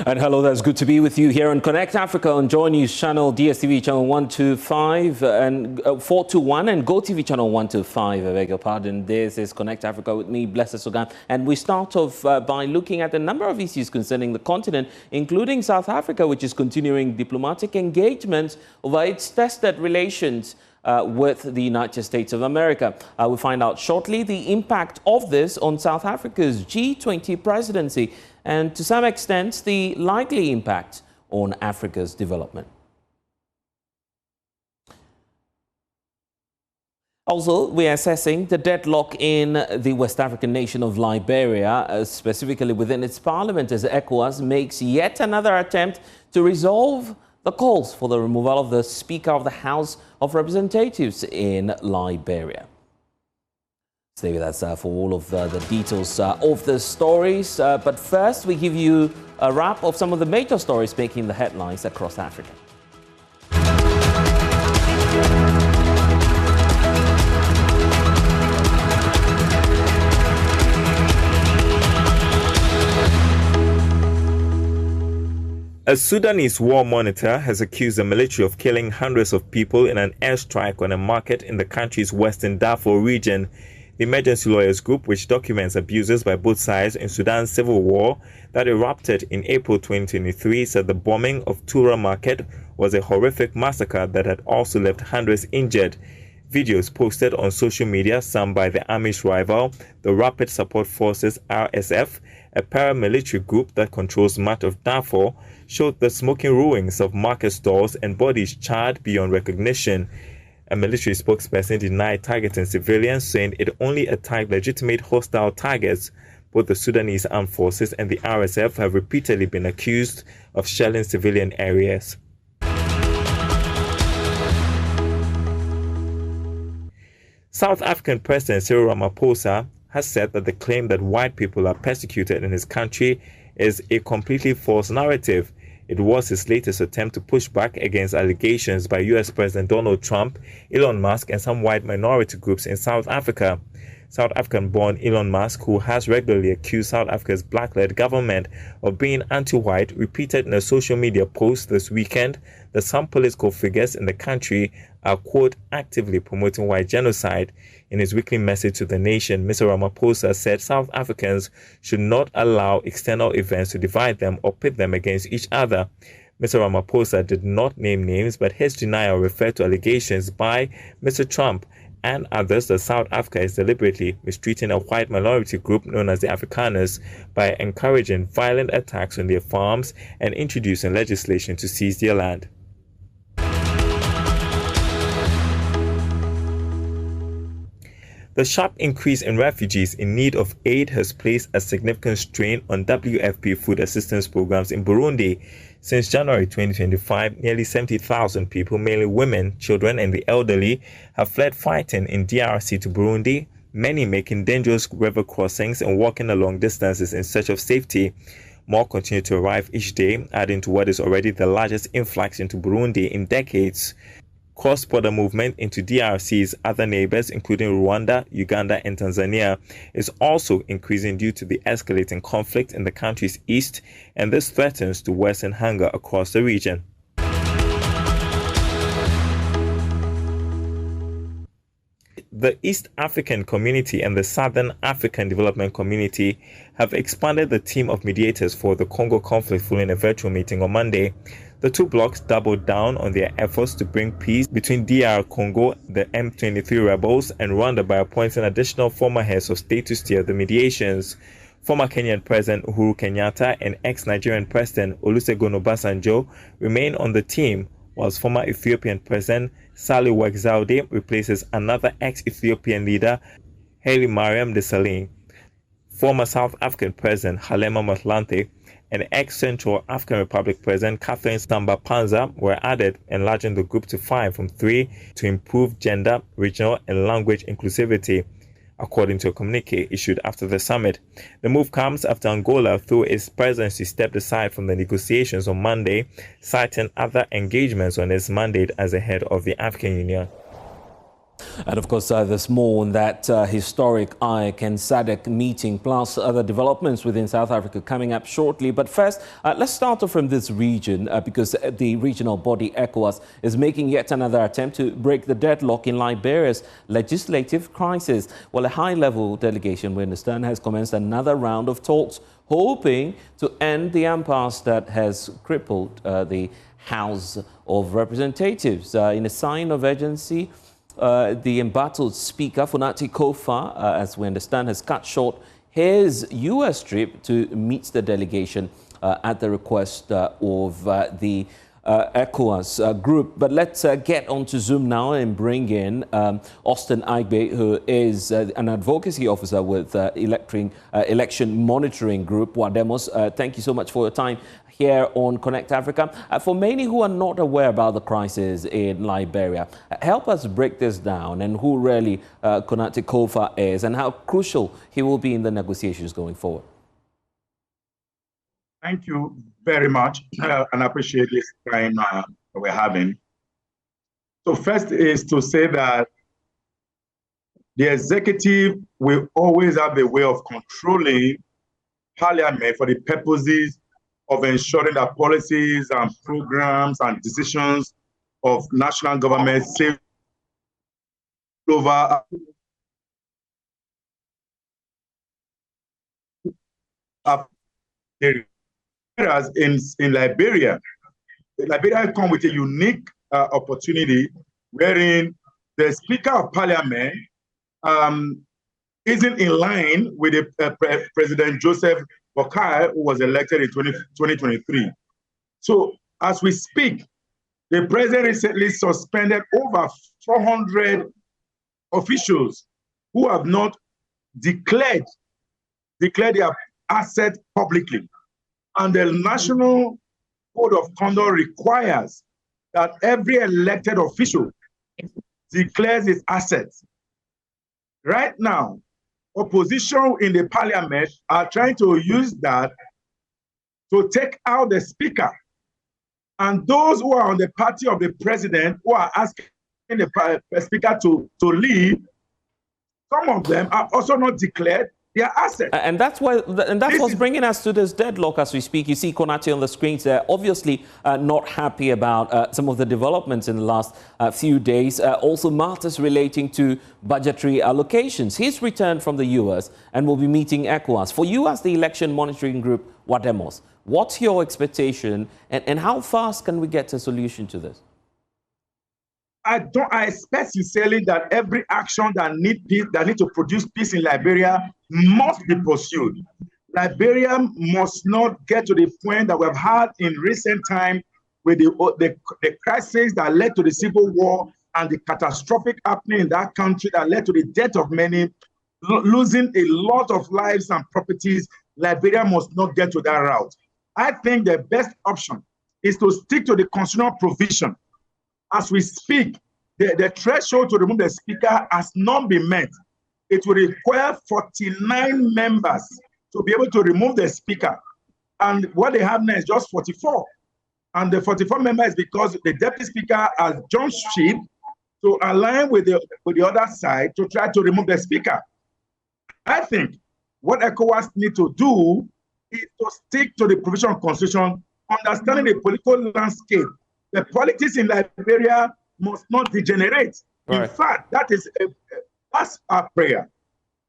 And hello, that's good to be with you here on Connect Africa on Joy News Channel, DSTV Channel 125 and 421 and GoTV Channel 125. I beg your pardon. This is Connect Africa with me, Blessed Sudan. And we start off by looking at a number of issues concerning the continent, including South Africa, which is continuing diplomatic engagement over its tested relations with the United States of America. We'll find out shortly the impact of this on South Africa's G20 presidency and to some extent the likely impact on Africa's development. Also, we are assessing the deadlock in the West African nation of Liberia, specifically within its parliament, as ECOWAS makes yet another attempt to resolve the calls for the removal of the Speaker of the House of Representatives in Liberia. Stay with us for all of the details of the stories. But first, we give you a wrap of some of the major stories making the headlines across Africa. A Sudanese war monitor has accused the military of killing hundreds of people in an airstrike on a market in the country's western Darfur region. The Emergency Lawyers Group, which documents abuses by both sides in Sudan's civil war that erupted in April 2023, said the bombing of Tura Market was a horrific massacre that had also left hundreds injured. Videos posted on social media, some by the army's rival, the Rapid Support Forces RSF, a paramilitary group that controls much of Darfur, showed the smoking ruins of market stalls and bodies charred beyond recognition. A military spokesperson denied targeting civilians, saying it only attacked legitimate hostile targets. Both the Sudanese armed forces and the RSF have repeatedly been accused of shelling civilian areas. South African President Cyril Ramaphosa has said that the claim that white people are persecuted in his country is a completely false narrative. It was his latest attempt to push back against allegations by U.S. President Donald Trump, Elon Musk, and some white minority groups in South Africa. South African-born Elon Musk, who has regularly accused South Africa's black-led government of being anti-white, repeated in a social media post this weekend that some political figures in the country are, quote, actively promoting white genocide. In his weekly message to the nation, Mr. Ramaphosa said South Africans should not allow external events to divide them or pit them against each other. Mr. Ramaphosa did not name names, but his denial referred to allegations by Mr. Trump and others that South Africa is deliberately mistreating a white minority group known as the Afrikaners by encouraging violent attacks on their farms and introducing legislation to seize their land. The sharp increase in refugees in need of aid has placed a significant strain on WFP food assistance programs in Burundi. Since January 2025, nearly 70,000 people, mainly women, children, and the elderly, have fled fighting in DRC to Burundi, many making dangerous river crossings and walking long distances in search of safety. More continue to arrive each day, adding to what is already the largest influx into Burundi in decades. Cross-border movement into DRC's other neighbors, including Rwanda, Uganda, and Tanzania, is also increasing due to the escalating conflict in the country's east, and this threatens to worsen hunger across the region. The East African Community and the Southern African Development Community have expanded the team of mediators for the Congo conflict following a virtual meeting on Monday. The two blocs doubled down on their efforts to bring peace between DR Congo, the M23 rebels, and Rwanda by appointing additional former heads of state to steer the mediations. Former Kenyan President Uhuru Kenyatta and ex-Nigerian President Olusegun Obasanjo remain on the team, whilst former Ethiopian President Salih Wek replaces another ex-Ethiopian leader, Haile Mariam Desalegn. Former South African President Halema Motlanthe and ex-Central African Republic President Catherine Samba-Panza were added, enlarging the group to 5 from 3 to improve gender, regional, and language inclusivity, according to a communique issued after the summit. The move comes after Angola, through its presidency, stepped aside from the negotiations on Monday, citing other engagements on its mandate as the head of the African Union. And of course, there's more on that historic IAC and SADC meeting, plus other developments within South Africa coming up shortly. But first, let's start off from this region because the regional body ECOWAS is making yet another attempt to break the deadlock in Liberia's legislative crisis. Well, a high-level delegation, we understand, has commenced another round of talks, hoping to end the impasse that has crippled the House of Representatives. In a sign of urgency, the embattled Speaker, Funati Kofa, as we understand, has cut short his U.S. trip to meet the delegation at the request of the ECOWAS group. But let's get on to Zoom now and bring in Austin Agbe, who is an advocacy officer with election monitoring group, Wademos. Thank you so much for your time here on Connect Africa. For many who are not aware about the crisis in Liberia, help us break this down and who really Funati Kofa is and how crucial he will be in the negotiations going forward. Thank you very much, and I appreciate this time we're having. So first is to say that the executive will always have the way of controlling parliament for the purposes of ensuring that policies and programs and decisions of national government safe over whereas in Liberia come with a unique opportunity wherein the Speaker of Parliament isn't in line with the President Joseph Boakai, who was elected in 2023. So as we speak, the president recently suspended over 400 officials who have not declared their assets publicly. And the National Code of Conduct requires that every elected official declares his assets. Right now, opposition in the parliament are trying to use that to take out the speaker. And those who are on the party of the president who are asking the speaker to leave, some of them are also not declared their assets. And that's what's bringing us to this deadlock as we speak. You see Konate on the screens there, obviously not happy about some of the developments in the last few days. Also matters relating to budgetary allocations. He's returned from the US and will be meeting ECOWAS. For you as the election monitoring group, Wademos, what's your expectation and how fast can we get a solution to this? I expect sincerely that every action that need to produce peace in Liberia must be pursued. Liberia must not get to the point that we've had in recent time with the crisis that led to the civil war and the catastrophic happening in that country that led to the death of many, losing a lot of lives and properties. Liberia must not get to that route. I think the best option is to stick to the constitutional provision. As we speak, the threshold to remove the speaker has not been met. It will require 49 members to be able to remove the speaker. And what they have now is just 44. And the 44 members is because the deputy speaker has jumped ship to align with the other side to try to remove the speaker. I think what ECOWAS need to do is to stick to the provision of constitution, understanding the political landscape. The politics in Liberia must not degenerate. Right. In fact, that's our prayer.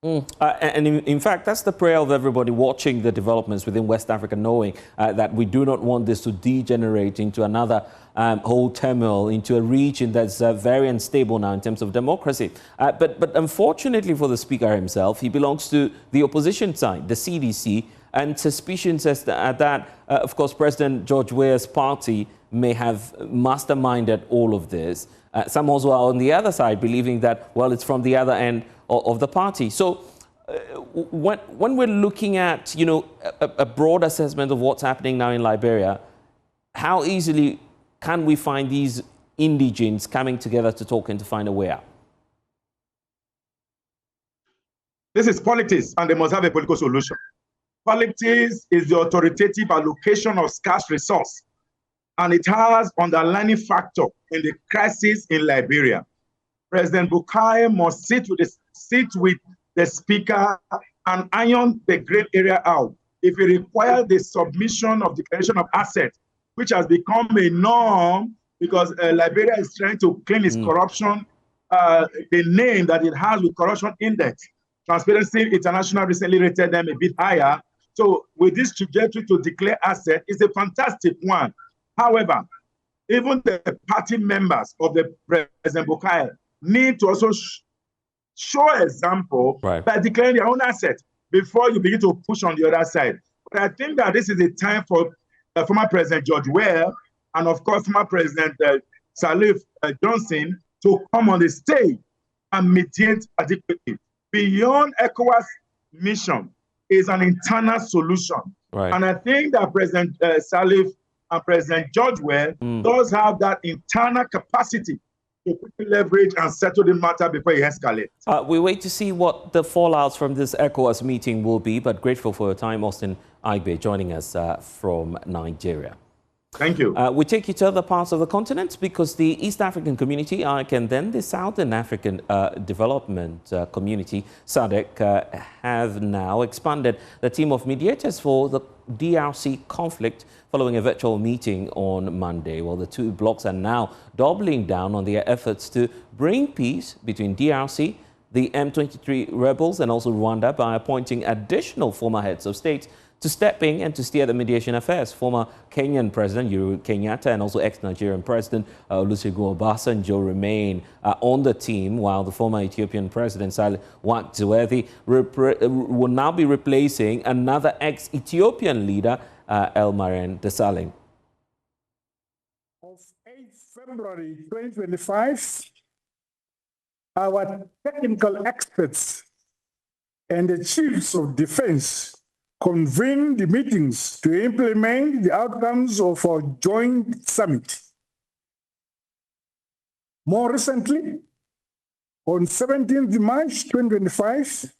And in fact, that's the prayer of everybody watching the developments within West Africa, knowing that we do not want this to degenerate into another whole turmoil, into a region that's very unstable now in terms of democracy. But unfortunately for the speaker himself, he belongs to the opposition side, the CDC, and suspicions as that, of course, President George Weah's party may have masterminded all of this. Some also are on the other side, believing that, well, it's from the other end of the party. So when we're looking at, a broad assessment of what's happening now in Liberia, how easily can we find these indigents coming together to talk and to find a way out? This is politics, and they must have a political solution. Politics is the authoritative allocation of scarce resource, and it has underlying factor in the crisis in Liberia. President Bukai must sit with the speaker and iron the gray area out. If it requires the submission of declaration of assets, which has become a norm because Liberia is trying to clean its corruption, the name that it has with corruption index. Transparency International recently rated them a bit higher. So with this trajectory to declare asset is a fantastic one. However, even the party members of the President Bukai need to also show example by declaring their own assets before you begin to push on the other side. But I think that this is a time for former President George Weah and, of course, former President Salif Johnson to come on the stage and mediate adequately. Beyond ECOWAS mission is an internal solution. And I think that President Salif and President George Weah does have that internal capacity to quickly leverage and settle the matter before it escalates. We wait to see what the fallouts from this ECOWAS meeting will be, but grateful for your time, Austin Aigbe, joining us from Nigeria. Thank you. We take you to other parts of the continent because the East African community, and then the Southern African Development Community, SADC, have now expanded the team of mediators for the DRC conflict following a virtual meeting on Monday. Well, the two blocs are now doubling down on their efforts to bring peace between DRC, the M23 rebels, and also Rwanda by appointing additional former heads of state to step in and to steer the mediation affairs. Former Kenyan President Uhuru Kenyatta and also ex-Nigerian President Olusegun Obasanjo remain on the team, while the former Ethiopian President Sahle Work Zewde will now be replacing another ex-Ethiopian leader, El-Mariam Desalegn. Of 8 February 2025, our technical experts and the chiefs of defense convened the meetings to implement the outcomes of our joint summit. More recently, on 17th March 2025,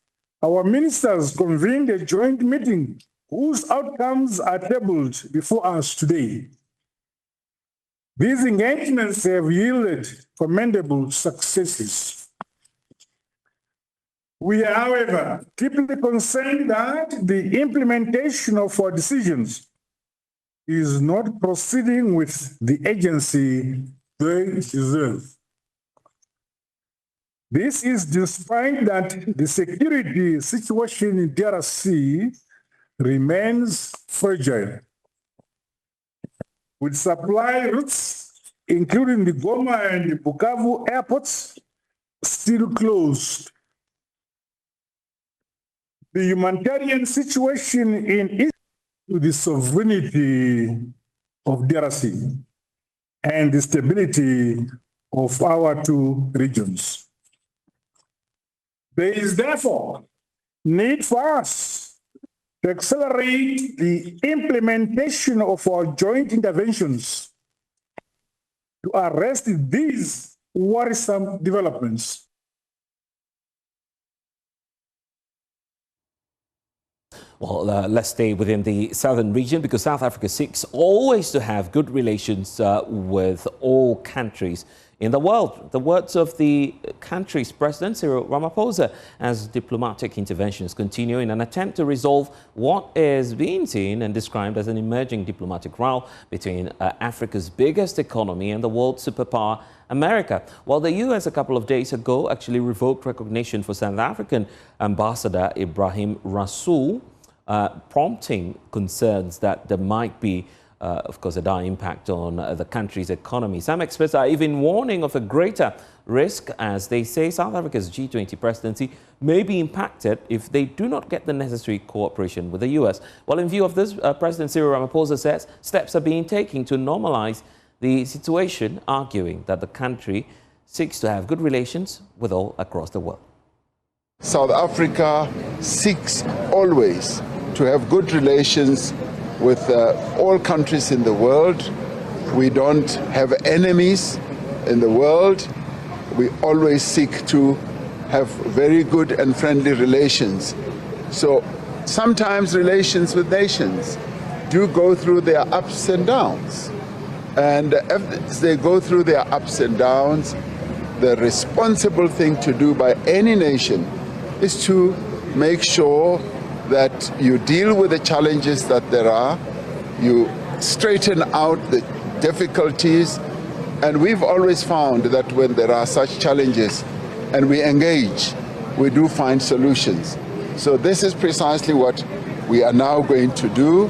our ministers convened a joint meeting whose outcomes are tabled before us today. These engagements have yielded commendable successes. We are, however, deeply concerned that the implementation of our decisions is not proceeding with the agency they deserve. This is despite that the security situation in DRC remains fragile, with supply routes, including the Goma and the Bukavu airports, still closed. The humanitarian situation in Israel to the sovereignty of DRC and the stability of our two regions. There is therefore need for us to accelerate the implementation of our joint interventions to arrest these worrisome developments. Well, let's stay within the southern region because South Africa seeks always to have good relations with all countries in the world. The words of the country's president, Cyril Ramaphosa, as diplomatic interventions continue in an attempt to resolve what is being seen and described as an emerging diplomatic row between Africa's biggest economy and the world superpower, America. Well, the U.S. a couple of days ago actually revoked recognition for South African Ambassador Ibrahim Rasool, prompting concerns that there might be, of course, a dire impact on the country's economy. Some experts are even warning of a greater risk as they say South Africa's G20 presidency may be impacted if they do not get the necessary cooperation with the U.S. Well, in view of this, President Cyril Ramaphosa says steps are being taken to normalize the situation, arguing that the country seeks to have good relations with all across the world. South Africa seeks always to have good relations with all countries in the world. We don't have enemies in the world. We always seek to have very good and friendly relations. So sometimes relations with nations do go through their ups and downs. And as they go through their ups and downs, the responsible thing to do by any nation is to make sure that you deal with the challenges that there are, you straighten out the difficulties, and we've always found that when there are such challenges and we engage, we do find solutions. So this is precisely what we are now going to do,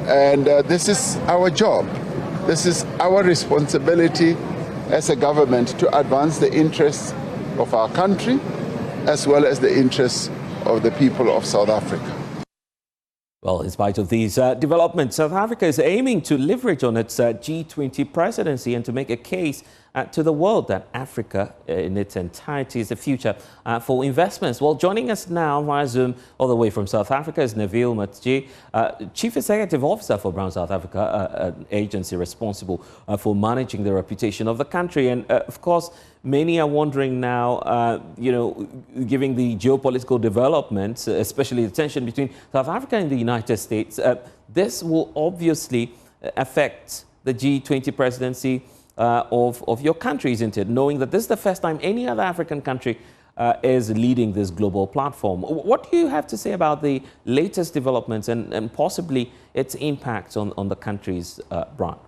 and this is our job. This is our responsibility as a government to advance the interests of our country as well as the interests of the people of South Africa. Well, in spite of these developments, South Africa is aiming to leverage on its G20 presidency and to make a case to the world that Africa in its entirety is the future for investments. Well, joining us now via Zoom all the way from South Africa is Neville Matji, Chief Executive Officer for Brown South Africa, an agency responsible for managing the reputation of the country. And of course, many are wondering now, given the geopolitical developments, especially the tension between South Africa and the United States, this will obviously affect the G20 presidency of your country, isn't it? Knowing that this is the first time any other African country is leading this global platform. What do you have to say about the latest developments and possibly its impact on the country's brand?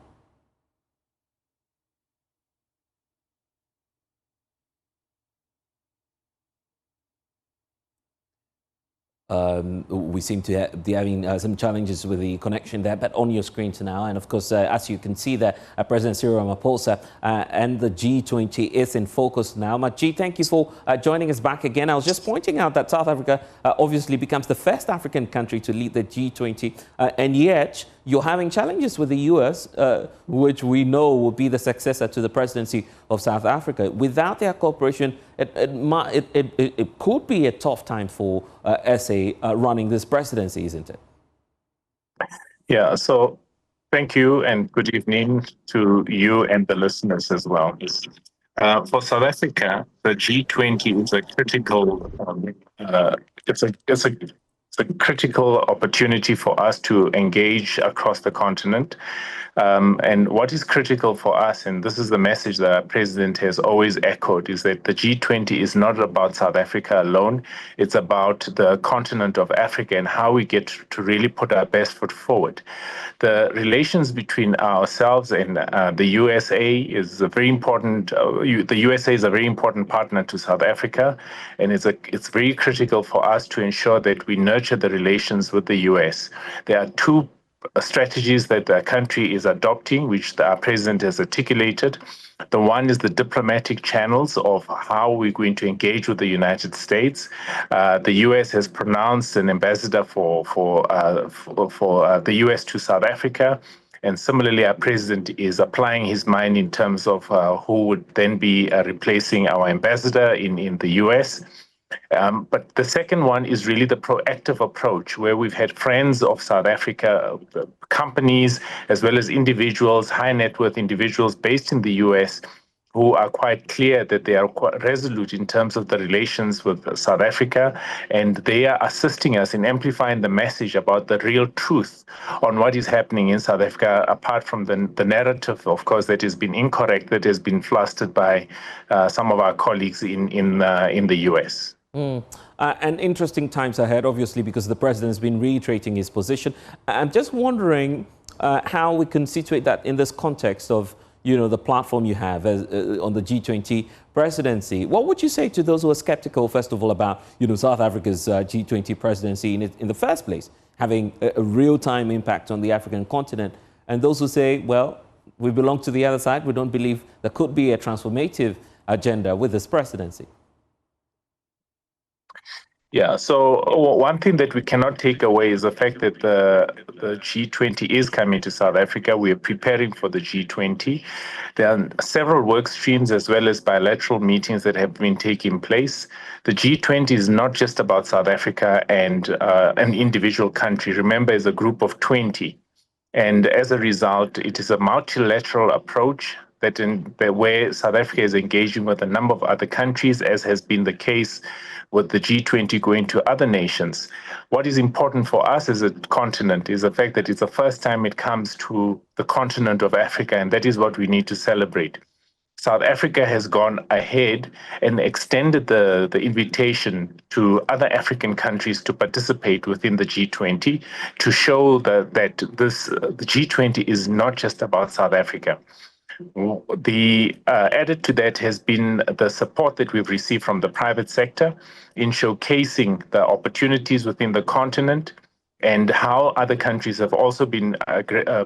We seem to be having some challenges with the connection there, but on your screens now. And of course, as you can see there, President Cyril Ramaphosa and the G20 is in focus now. Matji, thank you for joining us back again. I was just pointing out that South Africa obviously becomes the first African country to lead the G20, and yet you're having challenges with the U.S., which we know will be the successor to the presidency of South Africa. Without their cooperation, it could be a tough time for SA running this presidency, isn't it? Yeah, so thank you and good evening to you and the listeners as well. For South Africa, the G20 is a critical, it's a critical opportunity for us to engage across the continent. And what is critical for us, and this is the message that our president has always echoed, is that the G20 is not about South Africa alone. It's about the continent of Africa and how we get to really put our best foot forward. The relations between ourselves and the U.S.A. is a very important. The U.S.A. is a very important partner to South Africa, and it's very critical for us to ensure that we nurture the relations with the U.S. There are two strategies that the country is adopting, which our president has articulated. The one is the diplomatic channels of how we're going to engage with the United States. The U.S. has pronounced an ambassador for the U.S. to South Africa. And similarly, our president is applying his mind in terms of who would then be replacing our ambassador in the U.S. But the second one is really the proactive approach, where we've had friends of South Africa, companies, as well as individuals, high net worth individuals based in the US, who are quite clear that they are quite resolute in terms of the relations with South Africa, and they are assisting us in amplifying the message about the real truth on what is happening in South Africa, apart from the narrative, of course, that has been incorrect, that has been flustered by some of our colleagues in the US. And interesting times ahead, obviously, because the president has been reiterating his position. I'm just wondering how we can situate that in this context of, the platform you have on the G20 presidency. What would you say to those who are skeptical, first of all, about, South Africa's G20 presidency in the first place, having a real-time impact on the African continent, and those who say, well, we belong to the other side, we don't believe there could be a transformative agenda with this presidency? Yeah, so one thing that we cannot take away is the fact that the G20 is coming to South Africa. We are preparing for the G20. There are several work streams as well as bilateral meetings that have been taking place. The G20 is not just about South Africa and an individual country. Remember, it's a group of 20. And as a result, it is a multilateral approach where South Africa is engaging with a number of other countries, as has been the case with the G20 going to other nations. What is important for us as a continent is the fact that it's the first time it comes to the continent of Africa, and that is what we need to celebrate. South Africa has gone ahead and extended the invitation to other African countries to participate within the G20 to show that the G20 is not just about South Africa. The added to that has been the support that we've received from the private sector in showcasing the opportunities within the continent and how other countries have also been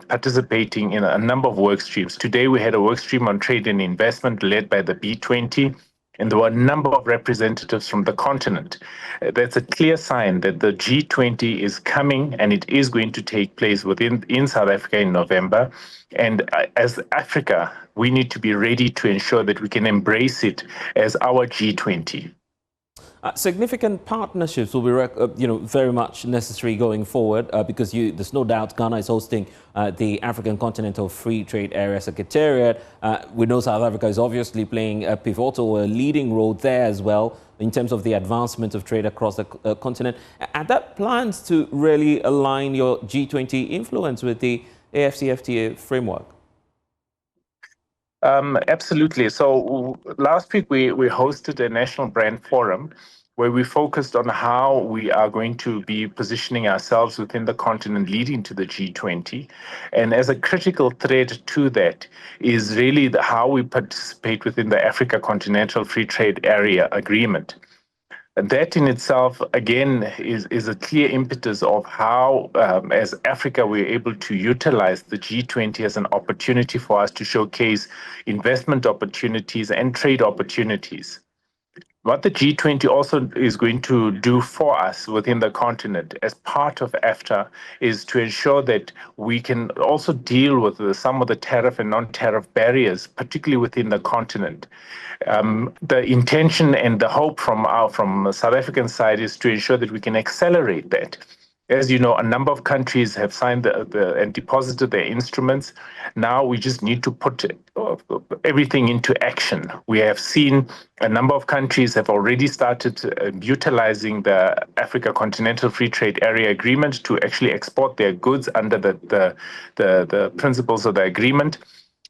participating in a number of work streams. Today, we had a work stream on trade and investment led by the B20, and there were a number of representatives from the continent. That's a clear sign that the G20 is coming, and it is going to take place in South Africa in November. And as Africa, we need to be ready to ensure that we can embrace it as our G20. Significant partnerships will be very much necessary going forward because there's no doubt Ghana is hosting the African Continental Free Trade Area Secretariat. We know South Africa is obviously playing a pivotal, leading role there as well in terms of the advancement of trade across the continent. Are there plans to really align your G20 influence with the AFCFTA framework? Absolutely. So last week we hosted a national brand forum where we focused on how we are going to be positioning ourselves within the continent leading to the G20. And as a critical thread to that is really how we participate within the Africa Continental Free Trade Area Agreement. And that in itself, again, is a clear impetus of how, as Africa, we're able to utilize the G20 as an opportunity for us to showcase investment opportunities and trade opportunities. What the G20 also is going to do for us within the continent as part of AFTA is to ensure that we can also deal with some of the tariff and non-tariff barriers, particularly within the continent. The intention and the hope from the South African side is to ensure that we can accelerate that. As you know, a number of countries have signed and deposited their instruments. Now we just need to put everything into action. We have seen a number of countries have already started utilizing the Africa Continental Free Trade Area Agreement to actually export their goods under the principles of the agreement.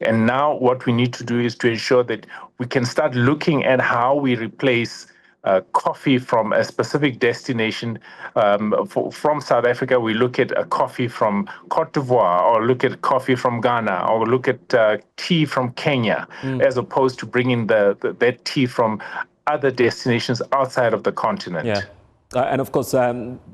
And now what we need to do is to ensure that we can start looking at how we replace coffee from a specific destination. From South Africa, we look at a coffee from Cote d'Ivoire, or look at coffee from Ghana, or look at tea from Kenya, as opposed to bringing that tea from other destinations outside of the continent. Yeah. And of course,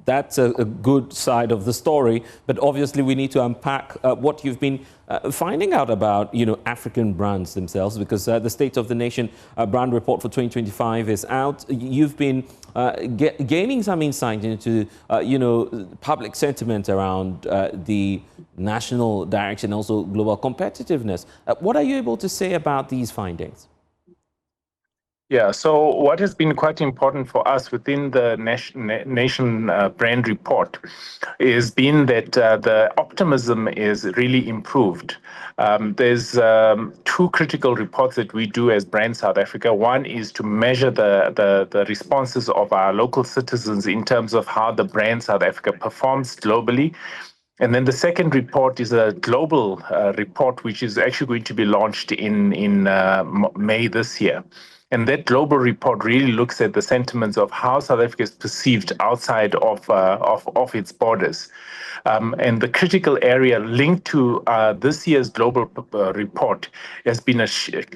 that's a good side of the story. But obviously, we need to unpack what you've been finding out about, African brands themselves, because the State of the Nation brand report for 2025 is out. You've been gaining some insight into, public sentiment around the national direction, also global competitiveness. What are you able to say about these findings? Yeah, so what has been quite important for us within the nation brand report is been that the optimism is really improved. There's two critical reports that we do as Brand South Africa. One is to measure the responses of our local citizens in terms of how the brand South Africa performs globally. And then the second report is a global report, which is actually going to be launched in May this year. And that global report really looks at the sentiments of how South Africa is perceived outside of its borders. And the critical area linked to this year's global report has been a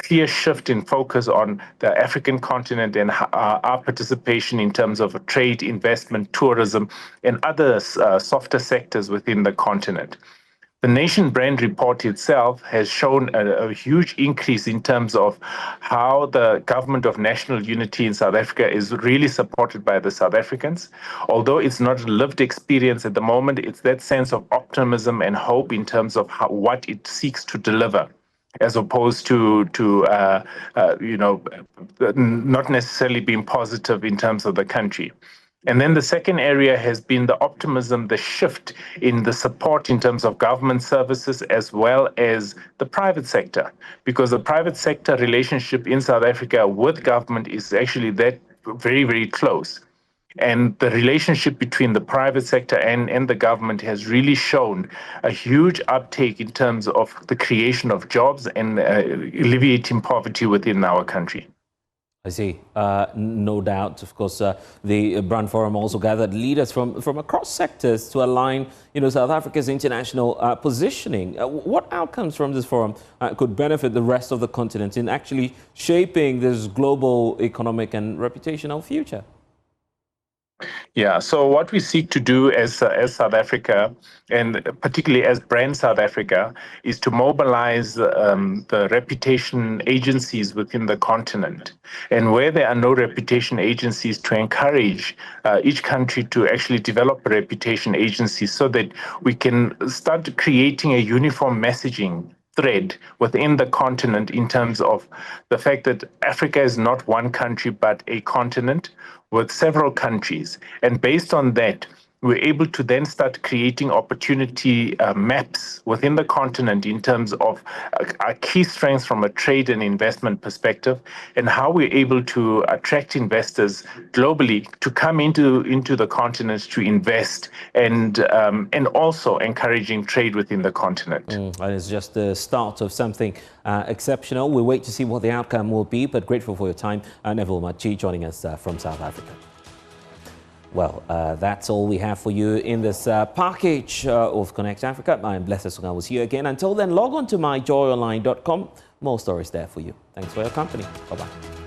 clear shift in focus on the African continent and our participation in terms of trade, investment, tourism, and other softer sectors within the continent. The Nation Brand Report itself has shown a huge increase in terms of how the government of national unity in South Africa is really supported by the South Africans. Although it's not a lived experience at the moment, it's that sense of optimism and hope in terms of what it seeks to deliver, as opposed to not necessarily being positive in terms of the country. And then the second area has been the optimism, the shift in the support in terms of government services as well as the private sector, because the private sector relationship in South Africa with government is actually that very, very close. And the relationship between the private sector and the government has really shown a huge uptake in terms of the creation of jobs and alleviating poverty within our country. I see. No doubt. Of course, the Brand Forum also gathered leaders from across sectors to align, South Africa's international positioning. What outcomes from this forum could benefit the rest of the continent in actually shaping this global economic and reputational future? Yeah, so what we seek to do as South Africa, and particularly as Brand South Africa, is to mobilize the reputation agencies within the continent. And where there are no reputation agencies, to encourage each country to actually develop a reputation agency so that we can start creating a uniform messaging thread within the continent in terms of the fact that Africa is not one country but a continent with several countries. And based on that, we're able to then start creating opportunity maps within the continent in terms of our key strengths from a trade and investment perspective, and how we're able to attract investors globally to come into the continent to invest, and also encouraging trade within the continent. And it's just the start of something exceptional. We'll wait to see what the outcome will be, but grateful for your time. Neville Machi joining us from South Africa. Well, that's all we have for you in this package of Connect Africa. I'm Blessed Sunga. I will see you again. Until then, log on to myjoyonline.com. More stories there for you. Thanks for your company. Bye-bye.